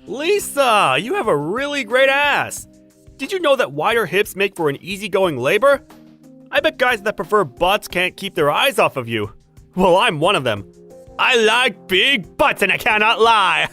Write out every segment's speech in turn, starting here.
Lisa, you have a really great ass! Did you know that wider hips make for an easygoing labor? I bet guys that prefer butts can't keep their eyes off of you. Well, I'm one of them. I like big butts and I cannot lie!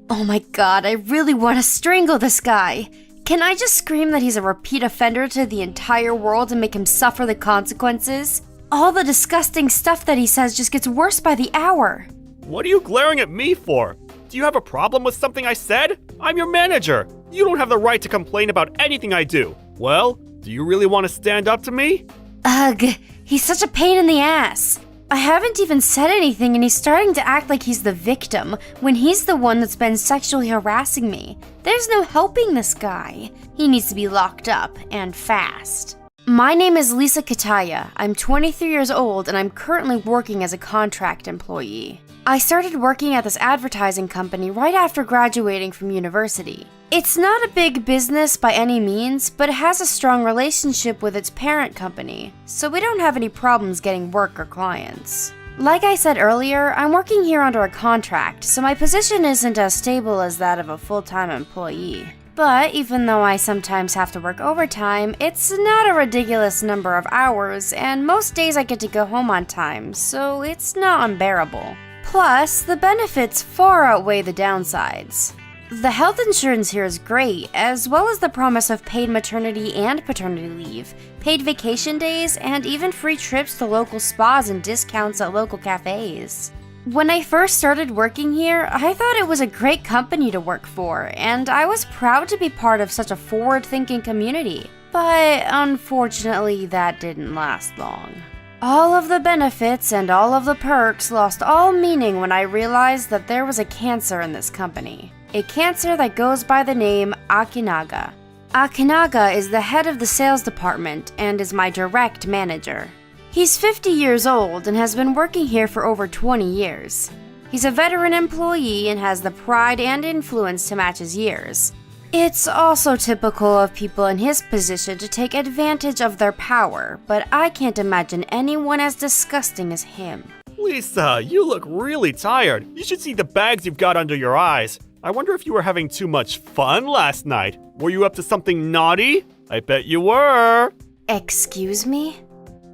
Oh my god, I really want to strangle this guy. Can I just scream that he's a repeat offender to the entire world and make him suffer the consequences? All the disgusting stuff that he says just gets worse by the hour. What are you glaring at me for? Do you have a problem with something I said? I'm your manager. You don't have the right to complain about anything I do. Well, do you really want to stand up to me? Ugh, he's such a pain in the ass. I haven't even said anything and he's starting to act like he's the victim when he's the one that's been sexually harassing me. There's no helping this guy. He needs to be locked up, and fast. My name is Lisa Kataya. I'm 23 years old and I'm currently working as a contract employee. I started working at this advertising company right after graduating from university. It's not a big business by any means, but it has a strong relationship with its parent company, so we don't have any problems getting work or clients. Like I said earlier, I'm working here under a contract, so my position isn't as stable as that of a full-time employee. But even though I sometimes have to work overtime, it's not a ridiculous number of hours, and most days I get to go home on time, so it's not unbearable. Plus, the benefits far outweigh the downsides. The health insurance here is great, as well as the promise of paid maternity and paternity leave, paid vacation days, and even free trips to local spas and discounts at local cafes. When I first started working here, I thought it was a great company to work for, and I was proud to be part of such a forward-thinking community. But unfortunately, that didn't last long. All of the benefits and all of the perks lost all meaning when I realized that there was a cancer in this company. A cancer that goes by the name Akinaga. Akinaga is the head of the sales department and is my direct manager. He's 50 years old and has been working here for over 20 years. He's a veteran employee and has the pride and influence to match his years. It's also typical of people in his position to take advantage of their power, but I can't imagine anyone as disgusting as him. Lisa, you look really tired. You should see the bags you've got under your eyes. I wonder if you were having too much fun last night. Were you up to something naughty? I bet you were. Excuse me?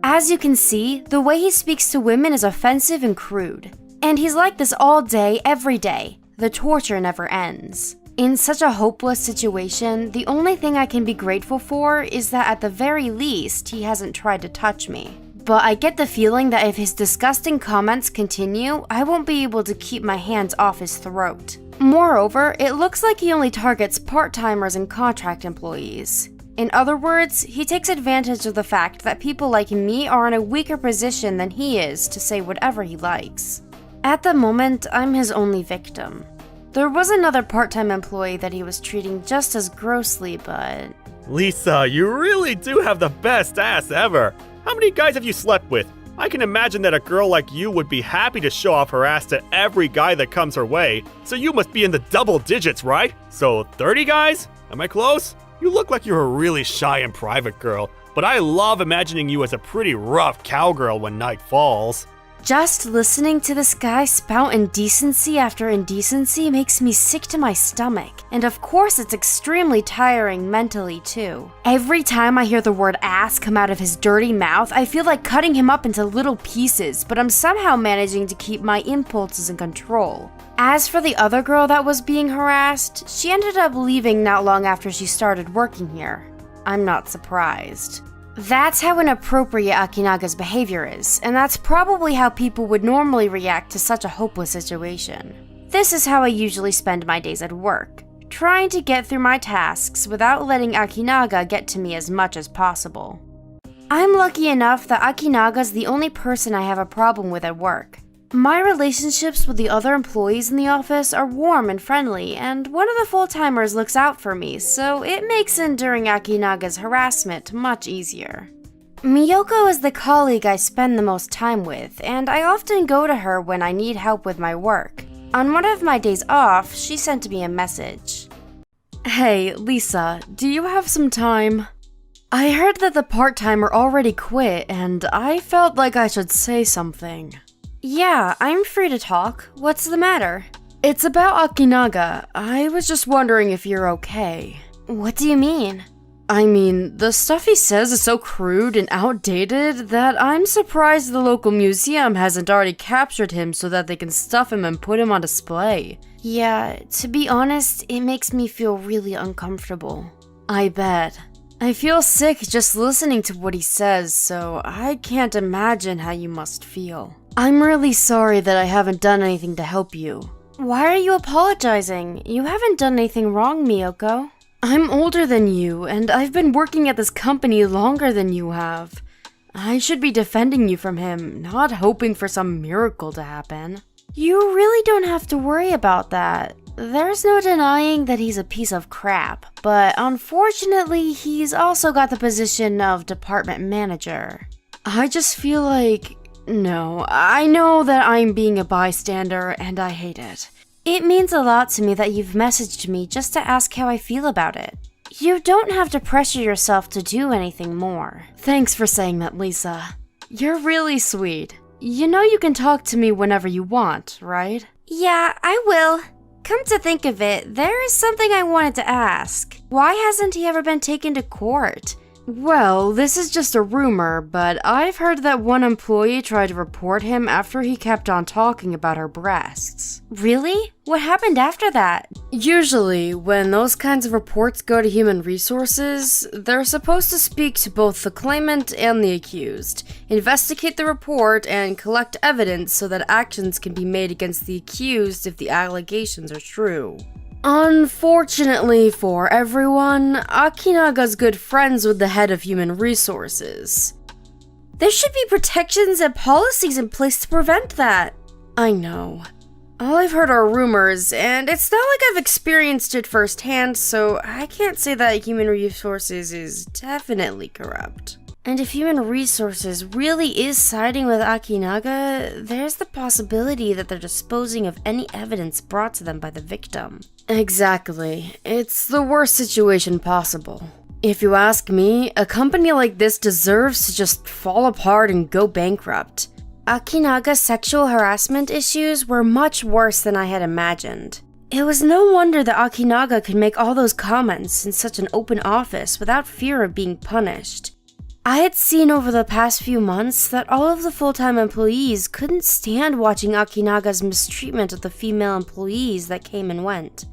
As you can see, the way he speaks to women is offensive and crude. And he's like this all day, every day. The torture never ends. In such a hopeless situation, the only thing I can be grateful for is that at the very least, he hasn't tried to touch me. But I get the feeling that if his disgusting comments continue, I won't be able to keep my hands off his throat. Moreover, it looks like he only targets part-timers and contract employees. In other words, he takes advantage of the fact that people like me are in a weaker position than he is to say whatever he likes. At the moment, I'm his only victim. There was another part-time employee that he was treating just as grossly, but... Lisa, you really do have the best ass ever. How many guys have you slept with? I can imagine that a girl like you would be happy to show off her ass to every guy that comes her way. So you must be in the double digits, right? So 30 guys? Am I close? You look like you're a really shy and private girl, but I love imagining you as a pretty rough cowgirl when night falls. Just listening to this guy spout indecency after indecency makes me sick to my stomach. And of course it's extremely tiring mentally too. Every time I hear the word ass come out of his dirty mouth, I feel like cutting him up into little pieces, but I'm somehow managing to keep my impulses in control. As for the other girl that was being harassed, she ended up leaving not long after she started working here. I'm not surprised. That's how inappropriate Akinaga's behavior is, and that's probably how people would normally react to such a hopeless situation. This is how I usually spend my days at work, trying to get through my tasks without letting Akinaga get to me as much as possible. I'm lucky enough that Akinaga's the only person I have a problem with at work. My relationships with the other employees in the office are warm and friendly, and one of the full-timers looks out for me, so it makes enduring Akinaga's harassment much easier. Miyoko is the colleague I spend the most time with, and I often go to her when I need help with my work. On one of my days off, she sent me a message. Hey, Lisa, do you have some time? I heard that the part-timer already quit, and I felt like I should say something. Yeah, I'm free to talk. What's the matter? It's about Akinaga. I was just wondering if you're okay. What do you mean? I mean, the stuff he says is so crude and outdated that I'm surprised the local museum hasn't already captured him so that they can stuff him and put him on display. Yeah, to be honest, it makes me feel really uncomfortable. I bet. I feel sick just listening to what he says, so I can't imagine how you must feel. I'm really sorry that I haven't done anything to help you. Why are you apologizing? You haven't done anything wrong, Miyoko. I'm older than you, and I've been working at this company longer than you have. I should be defending you from him, not hoping for some miracle to happen. You really don't have to worry about that. There's no denying that he's a piece of crap, but unfortunately, he's also got the position of department manager. I just feel like... No, I know that I'm being a bystander, and I hate it. It means a lot to me that you've messaged me just to ask how I feel about it. You don't have to pressure yourself to do anything more. Thanks for saying that, Lisa. You're really sweet. You know you can talk to me whenever you want, right? Yeah, I will. Come to think of it, there is something I wanted to ask. Why hasn't he ever been taken to court? Well, this is just a rumor, but I've heard that one employee tried to report him after he kept on talking about her breasts. Really? What happened after that? Usually, when those kinds of reports go to human resources, they're supposed to speak to both the claimant and the accused, investigate the report, and collect evidence so that actions can be made against the accused if the allegations are true. Unfortunately for everyone, Akinaga's good friends with the head of human resources. There should be protections and policies in place to prevent that. I know. All I've heard are rumors, and it's not like I've experienced it firsthand, so I can't say that human resources is definitely corrupt. And if human resources really is siding with Akinaga, there's the possibility that they're disposing of any evidence brought to them by the victim. Exactly. It's the worst situation possible. If you ask me, a company like this deserves to just fall apart and go bankrupt. Akinaga's sexual harassment issues were much worse than I had imagined. It was no wonder that Akinaga could make all those comments in such an open office without fear of being punished. I had seen over the past few months that all of the full-time employees couldn't stand watching Akinaga's mistreatment of the female employees that came and went.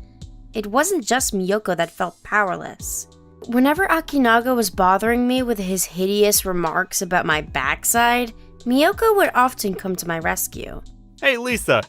It wasn't just Miyoko that felt powerless. Whenever Akinaga was bothering me with his hideous remarks about my backside, Miyoko would often come to my rescue. Hey Lisa,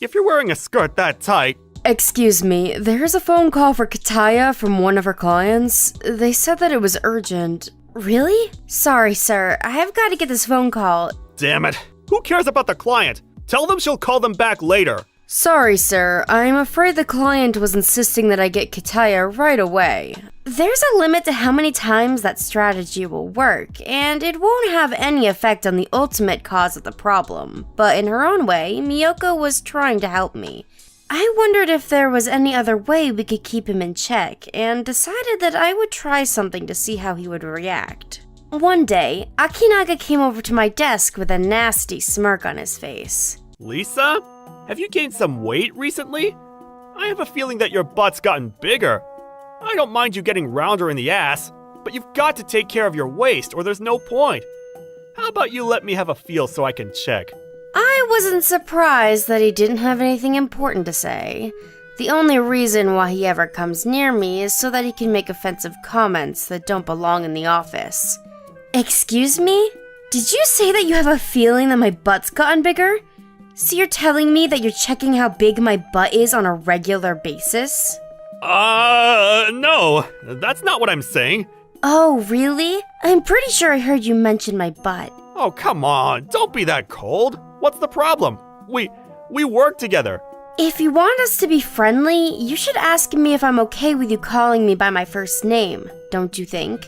if you're wearing a skirt that tight... Excuse me, there's a phone call for Kataya from one of her clients. They said that it was urgent. Really? Sorry, sir. I have got to get this phone call. Damn it. Who cares about the client? Tell them she'll call them back later. Sorry, sir. I'm afraid the client was insisting that I get Kataya right away. There's a limit to how many times that strategy will work, and it won't have any effect on the ultimate cause of the problem. But in her own way, Miyoko was trying to help me. I wondered if there was any other way we could keep him in check, and decided that I would try something to see how he would react. One day, Akinaga came over to my desk with a nasty smirk on his face. Lisa? Have you gained some weight recently? I have a feeling that your butt's gotten bigger. I don't mind you getting rounder in the ass, but you've got to take care of your waist or there's no point. How about you let me have a feel so I can check? I wasn't surprised that he didn't have anything important to say. The only reason why he ever comes near me is so that he can make offensive comments that don't belong in the office. Excuse me? Did you say that you have a feeling that my butt's gotten bigger? So you're telling me that you're checking how big my butt is on a regular basis? No, that's not what I'm saying. Oh, really? I'm pretty sure I heard you mention my butt. Oh, come on, don't be that cold. What's the problem? We work together. If you want us to be friendly, you should ask me if I'm okay with you calling me by my first name, don't you think?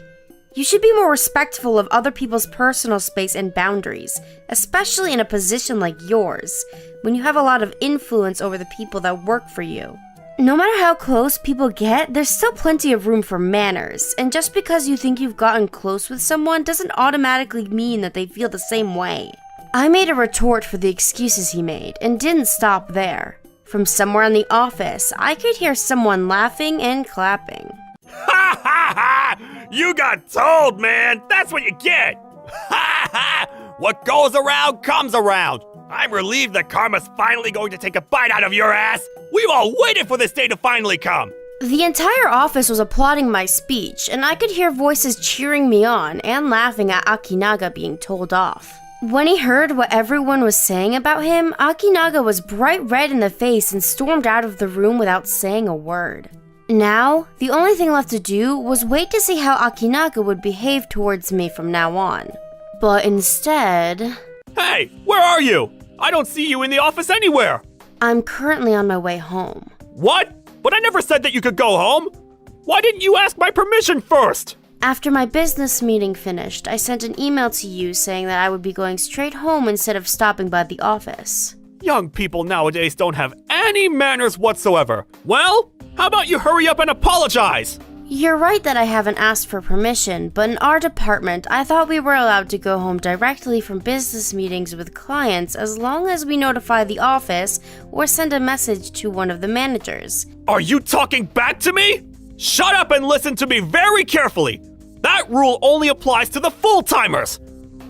You should be more respectful of other people's personal space and boundaries, especially in a position like yours, when you have a lot of influence over the people that work for you. No matter how close people get, there's still plenty of room for manners, and just because you think you've gotten close with someone doesn't automatically mean that they feel the same way. I made a retort for the excuses he made, and didn't stop there. From somewhere in the office, I could hear someone laughing and clapping. Ha ha ha! You got told, man! That's what you get! Ha ha! What goes around comes around! I'm relieved that karma's finally going to take a bite out of your ass! We've all waited for this day to finally come! The entire office was applauding my speech, and I could hear voices cheering me on and laughing at Akinaga being told off. When he heard what everyone was saying about him, Akinaga was bright red in the face and stormed out of the room without saying a word. Now, the only thing left to do was wait to see how Akinaga would behave towards me from now on. But instead... Hey, where are you? I don't see you in the office anywhere! I'm currently on my way home. What? But I never said that you could go home! Why didn't you ask my permission first? After my business meeting finished, I sent an email to you saying that I would be going straight home instead of stopping by the office. Young people nowadays don't have any manners whatsoever. Well, how about you hurry up and apologize? You're right that I haven't asked for permission, but in our department, I thought we were allowed to go home directly from business meetings with clients as long as we notify the office or send a message to one of the managers. Are you talking back to me? Shut up and listen to me very carefully. That rule only applies to the full-timers.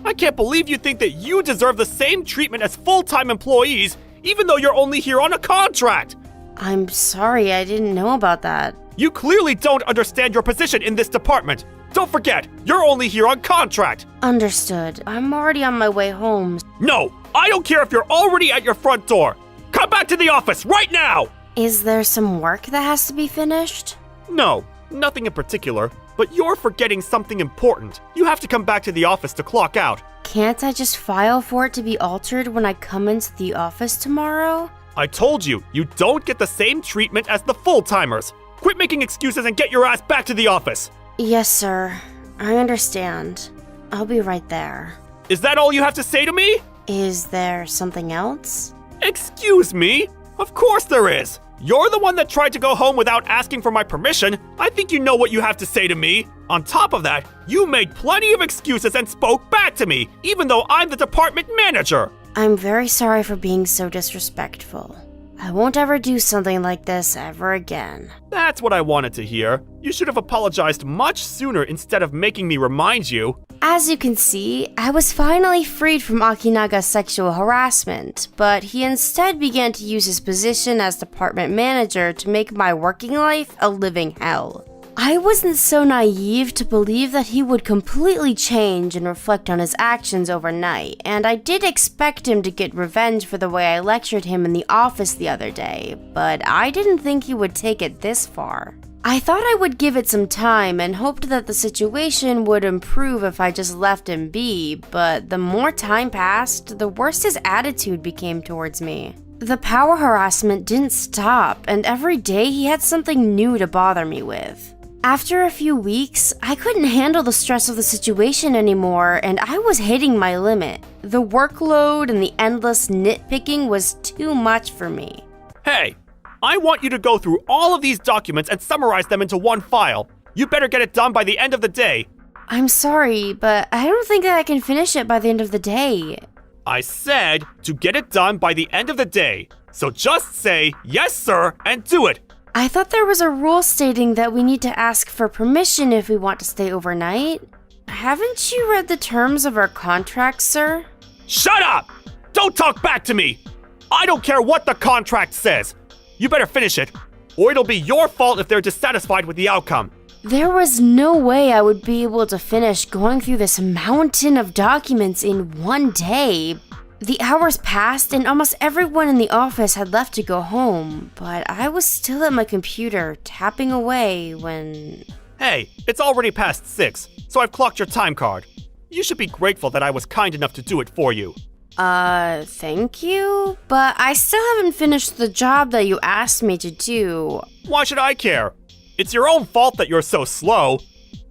I can't believe you think that you deserve the same treatment as full-time employees, even though you're only here on a contract. I'm sorry, I didn't know about that. You clearly don't understand your position in this department. Don't forget, you're only here on contract. Understood. I'm already on my way home. No, I don't care if you're already at your front door. Come back to the office right now! Is there some work that has to be finished? No, nothing in particular, but you're forgetting something important. You have to come back to the office to clock out. Can't I just file for it to be altered when I come into the office tomorrow? I told you, you don't get the same treatment as the full-timers. Quit making excuses and get your ass back to the office. Yes, sir. I understand. I'll be right there. Is that all you have to say to me? Is there something else? Excuse me? Of course there is. You're the one that tried to go home without asking for my permission. I think you know what you have to say to me. On top of that, you made plenty of excuses and spoke back to me, even though I'm the department manager. I'm very sorry for being so disrespectful. I won't ever do something like this ever again. That's what I wanted to hear. You should have apologized much sooner instead of making me remind you. As you can see, I was finally freed from Akinaga's sexual harassment, but he instead began to use his position as department manager to make my working life a living hell. I wasn't so naive to believe that he would completely change and reflect on his actions overnight, and I did expect him to get revenge for the way I lectured him in the office the other day, but I didn't think he would take it this far. I thought I would give it some time and hoped that the situation would improve if I just left him be, but the more time passed, the worse his attitude became towards me. The power harassment didn't stop, and every day he had something new to bother me with. After a few weeks, I couldn't handle the stress of the situation anymore, and I was hitting my limit. The workload and the endless nitpicking was too much for me. Hey, I want you to go through all of these documents and summarize them into one file. You better get it done by the end of the day. I'm sorry, but I don't think that I can finish it by the end of the day. I said to get it done by the end of the day. So just say, yes, sir, and do it. I thought there was a rule stating that we need to ask for permission if we want to stay overnight. Haven't you read the terms of our contract, sir? Shut up! Don't talk back to me! I don't care what the contract says. You better finish it, or it'll be your fault if they're dissatisfied with the outcome. There was no way I would be able to finish going through this mountain of documents in one day. The hours passed and almost everyone in the office had left to go home, but I was still at my computer tapping away when... Hey, it's already past 6, so I've clocked your time card. You should be grateful that I was kind enough to do it for you. Thank you? But I still haven't finished the job that you asked me to do. Why should I care? It's your own fault that you're so slow.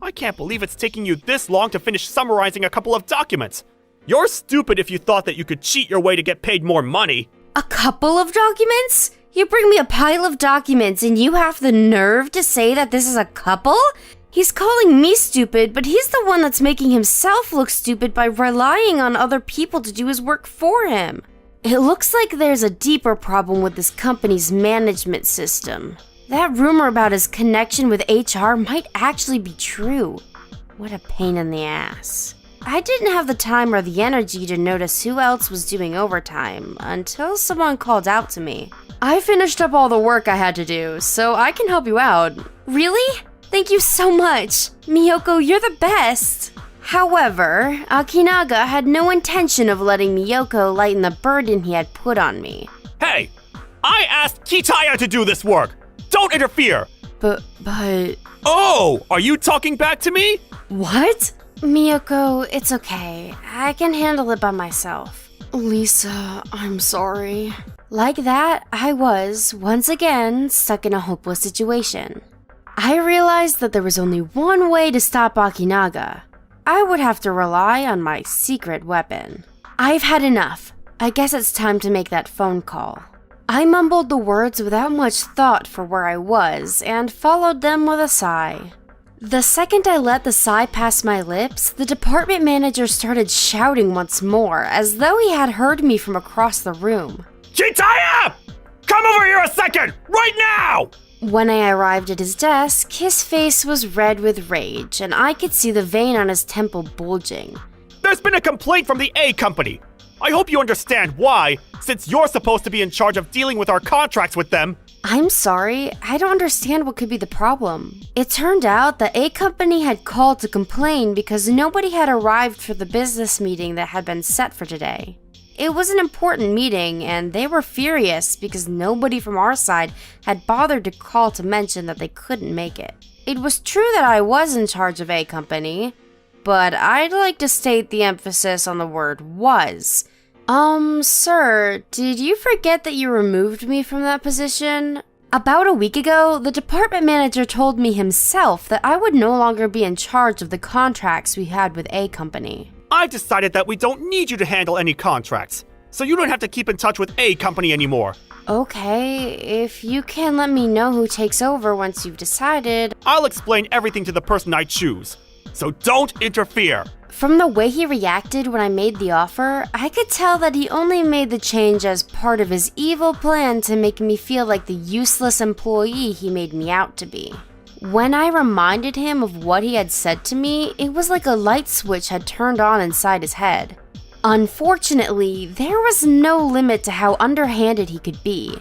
I can't believe it's taking you this long to finish summarizing a couple of documents. You're stupid if you thought that you could cheat your way to get paid more money. A couple of documents? You bring me a pile of documents and you have the nerve to say that this is a couple? He's calling me stupid, but he's the one that's making himself look stupid by relying on other people to do his work for him. It looks like there's a deeper problem with this company's management system. That rumor about his connection with HR might actually be true. What a pain in the ass. I didn't have the time or the energy to notice who else was doing overtime until someone called out to me. I finished up all the work I had to do, so I can help you out. Really? Thank you so much. Miyoko, you're the best. However, Akinaga had no intention of letting Miyoko lighten the burden he had put on me. Hey! I asked Kitaya to do this work! Don't interfere! But... Oh! Are you talking back to me? What? Miyoko, it's okay. I can handle it by myself. Lisa, I'm sorry. Like that, I was, once again, stuck in a hopeless situation. I realized that there was only one way to stop Akinaga. I would have to rely on my secret weapon. I've had enough. I guess it's time to make that phone call. I mumbled the words without much thought for where I was and followed them with a sigh. The second I let the sigh pass my lips, the department manager started shouting once more, as though he had heard me from across the room. Kitaya! Come over here a second! Right now! When I arrived at his desk, his face was red with rage, and I could see the vein on his temple bulging. There's been a complaint from the A company. I hope you understand why, since you're supposed to be in charge of dealing with our contracts with them. I'm sorry, I don't understand what could be the problem. It turned out the A company had called to complain because nobody had arrived for the business meeting that had been set for today. It was an important meeting, and they were furious because nobody from our side had bothered to call to mention that they couldn't make it. It was true that I was in charge of A company, but I'd like to state the emphasis on the word was. Sir, did you forget that you removed me from that position? About a week ago, the department manager told me himself that I would no longer be in charge of the contracts we had with A company. I've decided that we don't need you to handle any contracts, so you don't have to keep in touch with A company anymore. Okay, if you can let me know who takes over once you've decided. I'll explain everything to the person I choose, so don't interfere. From the way he reacted when I made the offer, I could tell that he only made the change as part of his evil plan to make me feel like the useless employee he made me out to be. When I reminded him of what he had said to me, it was like a light switch had turned on inside his head. Unfortunately, there was no limit to how underhanded he could be.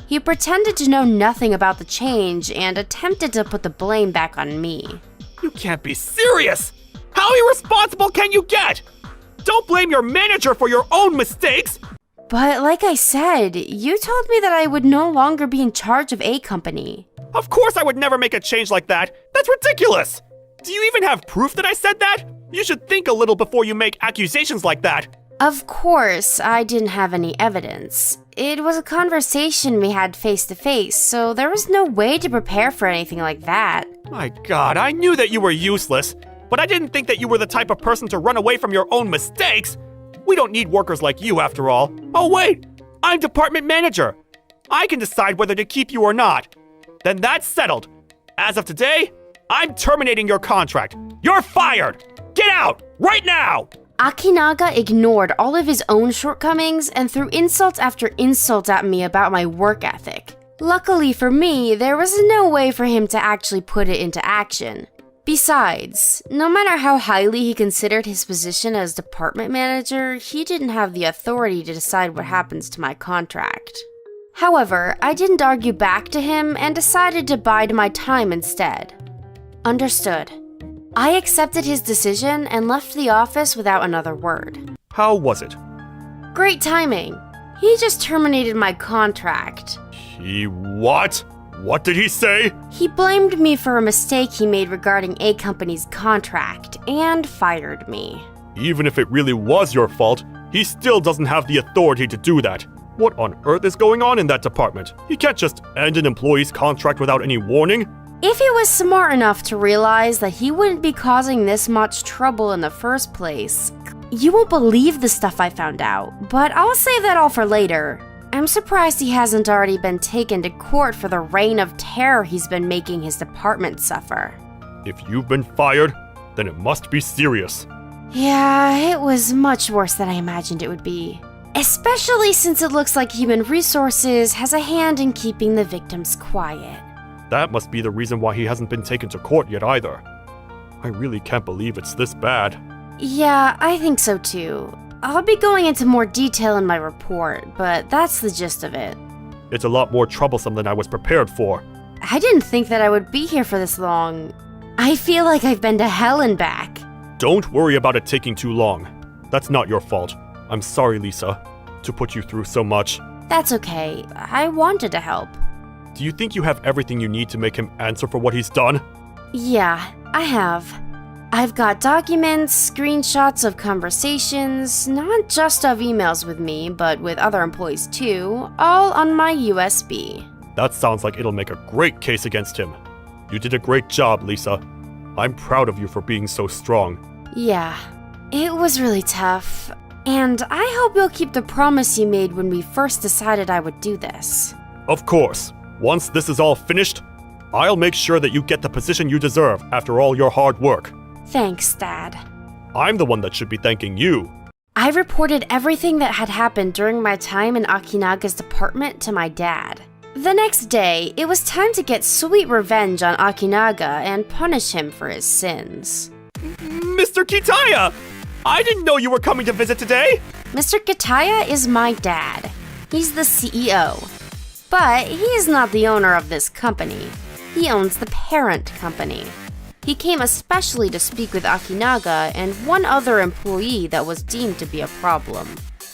He pretended to know nothing about the change and attempted to put the blame back on me. You can't be serious! How irresponsible can you get? Don't blame your manager for your own mistakes! But like I said, you told me that I would no longer be in charge of A company. Of course I would never make a change like that! That's ridiculous! Do you even have proof that I said that? You should think a little before you make accusations like that. Of course, I didn't have any evidence. It was a conversation we had face to face, so there was no way to prepare for anything like that. My God, I knew that you were useless, but I didn't think that you were the type of person to run away from your own mistakes. We don't need workers like you, after all. Oh wait, I'm department manager. I can decide whether to keep you or not. Then that's settled. As of today, I'm terminating your contract. You're fired! Get out, right now! Akinaga ignored all of his own shortcomings and threw insult after insult at me about my work ethic. Luckily for me, there was no way for him to actually put it into action. Besides, no matter how highly he considered his position as department manager, he didn't have the authority to decide what happens to my contract. However, I didn't argue back to him and decided to bide my time instead. Understood. I accepted his decision and left the office without another word. How was it? Great timing. He just terminated my contract. He what? What did he say? He blamed me for a mistake he made regarding A company's contract and fired me. Even if it really was your fault, he still doesn't have the authority to do that. What on earth is going on in that department? He can't just end an employee's contract without any warning. If he was smart enough to realize that he wouldn't be causing this much trouble in the first place, you won't believe the stuff I found out, but I'll save that all for later. I'm surprised he hasn't already been taken to court for the reign of terror he's been making his department suffer. If you've been fired, then it must be serious. Yeah, it was much worse than I imagined it would be. Especially since it looks like Human Resources has a hand in keeping the victims quiet. That must be the reason why he hasn't been taken to court yet either. I really can't believe it's this bad. Yeah, I think so too. I'll be going into more detail in my report, but that's the gist of it. It's a lot more troublesome than I was prepared for. I didn't think that I would be here for this long. I feel like I've been to hell and back. Don't worry about it taking too long. That's not your fault. I'm sorry, Lisa, to put you through so much. That's okay. I wanted to help. Do you think you have everything you need to make him answer for what he's done? Yeah, I have. I've got documents, screenshots of conversations, not just of emails with me, but with other employees too, all on my USB. That sounds like it'll make a great case against him. You did a great job, Lisa. I'm proud of you for being so strong. Yeah, it was really tough. And I hope you'll keep the promise you made when we first decided I would do this. Of course. Once this is all finished, I'll make sure that you get the position you deserve after all your hard work. Thanks, Dad. I'm the one that should be thanking you. I reported everything that had happened during my time in Akinaga's department to my dad. The next day, it was time to get sweet revenge on Akinaga and punish him for his sins. Mr. Kitaya! I didn't know you were coming to visit today! Mr. Kitaya is my dad. He's the CEO. But he is not the owner of this company. He owns the parent company. He came especially to speak with Akinaga and one other employee that was deemed to be a problem.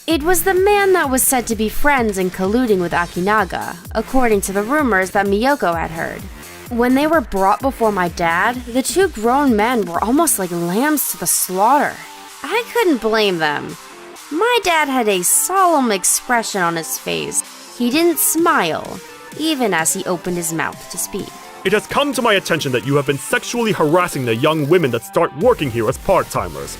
It was the man that was said to be friends and colluding with Akinaga, according to the rumors that Miyoko had heard. When they were brought before my dad, the two grown men were almost like lambs to the slaughter. I couldn't blame them. My dad had a solemn expression on his face. He didn't smile, even as he opened his mouth to speak. It has come to my attention that you have been sexually harassing the young women that start working here as part-timers,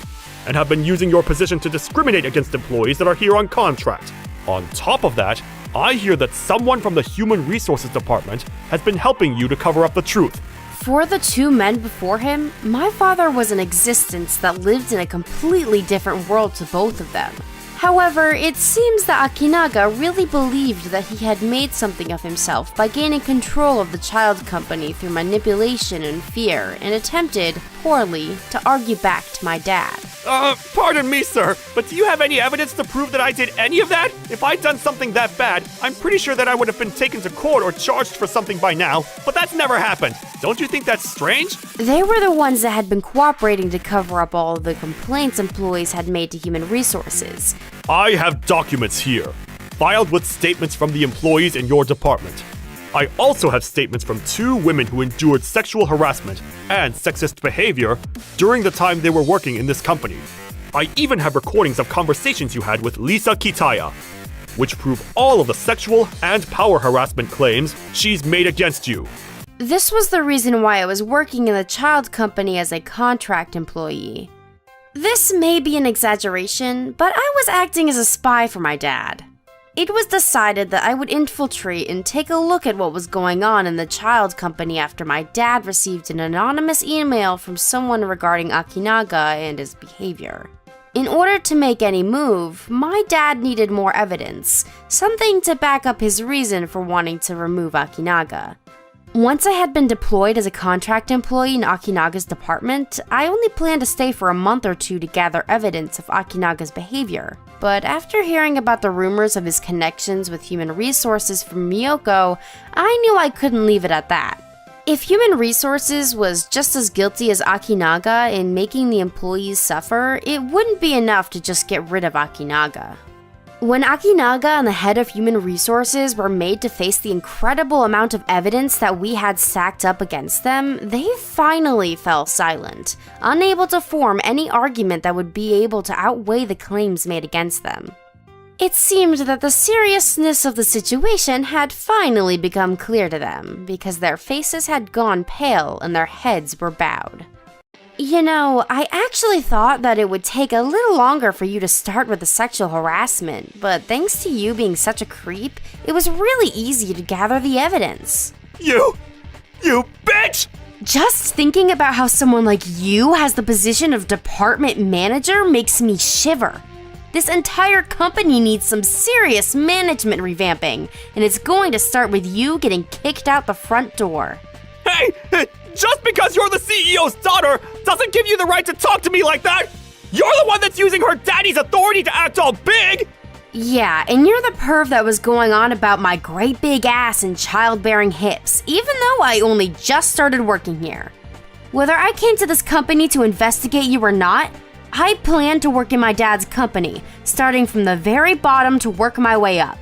and have been using your position to discriminate against employees that are here on contract. On top of that, I hear that someone from the Human Resources Department has been helping you to cover up the truth. For the two men before him, my father was an existence that lived in a completely different world to both of them. However, it seems that Akinaga really believed that he had made something of himself by gaining control of the child company through manipulation and fear, and attempted, poorly, to argue back to my dad. Pardon me, sir, but do you have any evidence to prove that I did any of that? If I'd done something that bad, I'm pretty sure that I would have been taken to court or charged for something by now, but that's never happened. Don't you think that's strange? They were the ones that had been cooperating to cover up all of the complaints employees had made to Human Resources. I have documents here, filed with statements from the employees in your department. I also have statements from two women who endured sexual harassment and sexist behavior during the time they were working in this company. I even have recordings of conversations you had with Lisa Kitaya, which prove all of the sexual and power harassment claims she's made against you. This was the reason why I was working in the child company as a contract employee. This may be an exaggeration, but I was acting as a spy for my dad. It was decided that I would infiltrate and take a look at what was going on in the child company after my dad received an anonymous email from someone regarding Akinaga and his behavior. In order to make any move, my dad needed more evidence, something to back up his reason for wanting to remove Akinaga. Once I had been deployed as a contract employee in Akinaga's department, I only planned to stay for a month or two to gather evidence of Akinaga's behavior. But after hearing about the rumors of his connections with Human Resources from Miyoko, I knew I couldn't leave it at that. If Human Resources was just as guilty as Akinaga in making the employees suffer, it wouldn't be enough to just get rid of Akinaga. When Akinaga and the head of Human Resources were made to face the incredible amount of evidence that we had stacked up against them, they finally fell silent, unable to form any argument that would be able to outweigh the claims made against them. It seemed that the seriousness of the situation had finally become clear to them, because their faces had gone pale and their heads were bowed. You know, I actually thought that it would take a little longer for you to start with the sexual harassment, but thanks to you being such a creep, it was really easy to gather the evidence. You bitch! Just thinking about how someone like you has the position of department manager makes me shiver. This entire company needs some serious management revamping, and it's going to start with you getting kicked out the front door. Hey! Just because you're the CEO's daughter doesn't give you the right to talk to me like that! You're the one that's using her daddy's authority to act all big! Yeah, and you're the perv that was going on about my great big ass and childbearing hips, even though I only just started working here. Whether I came to this company to investigate you or not, I plan to work in my dad's company, starting from the very bottom to work my way up.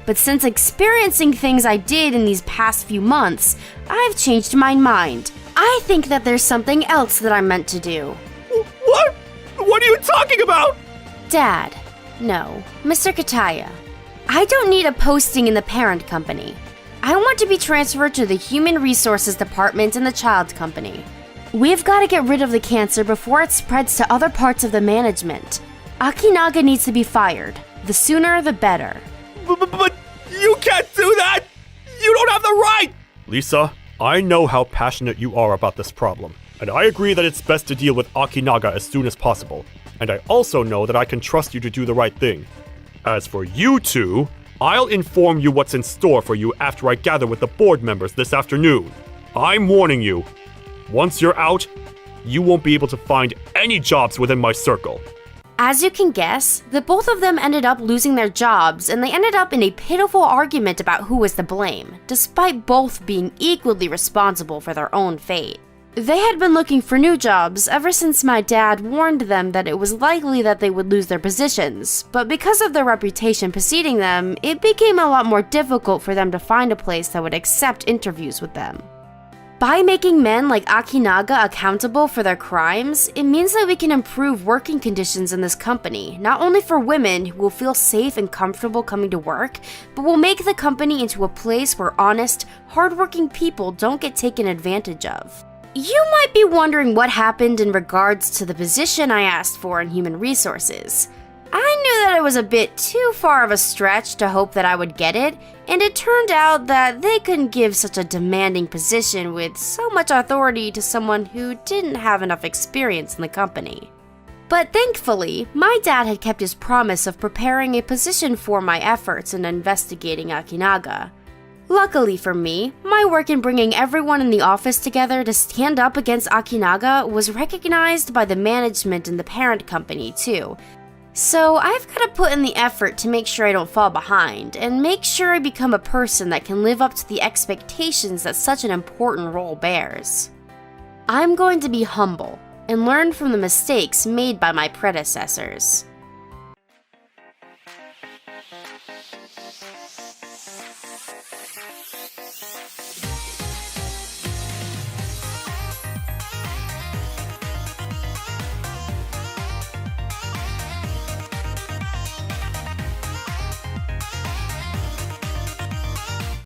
But since experiencing things I did in these past few months, I've changed my mind. I think that there's something else that I'm meant to do. What? What are you talking about? Dad. No, Mr. Kataya. I don't need a posting in the parent company. I want to be transferred to the Human Resources Department in the child company. We've got to get rid of the cancer before it spreads to other parts of the management. Akinaga needs to be fired. The sooner, the better. But you can't do that! You don't have the right! Lisa, I know how passionate you are about this problem, and I agree that it's best to deal with Akinaga as soon as possible. And I also know that I can trust you to do the right thing. As for you two, I'll inform you what's in store for you after I gather with the board members this afternoon. I'm warning you. Once you're out, you won't be able to find any jobs within my circle. As you can guess, the both of them ended up losing their jobs, and they ended up in a pitiful argument about who was to blame, despite both being equally responsible for their own fate. They had been looking for new jobs ever since my dad warned them that it was likely that they would lose their positions, but because of their reputation preceding them, it became a lot more difficult for them to find a place that would accept interviews with them. By making men like Akinaga accountable for their crimes, it means that we can improve working conditions in this company, not only for women who will feel safe and comfortable coming to work, but will make the company into a place where honest, hardworking people don't get taken advantage of. You might be wondering what happened in regards to the position I asked for in Human Resources. I knew that it was a bit too far of a stretch to hope that I would get it, and it turned out that they couldn't give such a demanding position with so much authority to someone who didn't have enough experience in the company. But thankfully, my dad had kept his promise of preparing a position for my efforts in investigating Akinaga. Luckily for me, my work in bringing everyone in the office together to stand up against Akinaga was recognized by the management and the parent company too. So I've got to put in the effort to make sure I don't fall behind, and make sure I become a person that can live up to the expectations that such an important role bears. I'm going to be humble, and learn from the mistakes made by my predecessors.